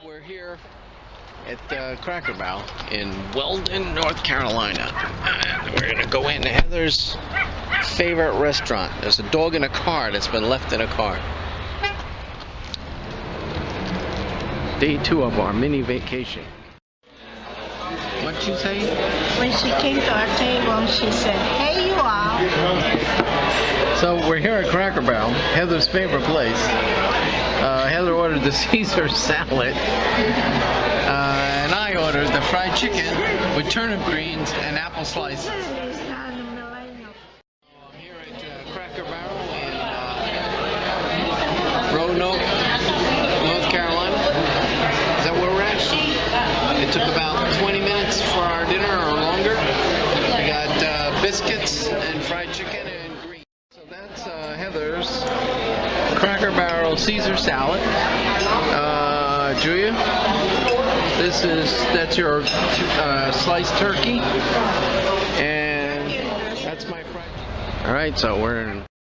We're here at Cracker Barrel in Weldon, North Carolina. And we're going to go into Heather's favorite restaurant. There's a dog in a car that's been left in a car. Day 2 of our mini vacation. What'd you say? When she came to our table, she said, "Hey, you all." So we're here at Cracker Barrel, Heather's favorite place. Heather ordered the Caesar salad, and I ordered the fried chicken with turnip greens and apple slices. I'm here at Cracker Barrel in Roanoke, North Carolina. Is that where we're at? It took about 20 minutes for our dinner or longer. We got biscuits and fried chicken and greens. So that's Heather's Cracker Barrel Caesar salad. Julia, that's your sliced turkey, and that's my fried. All right, so we're in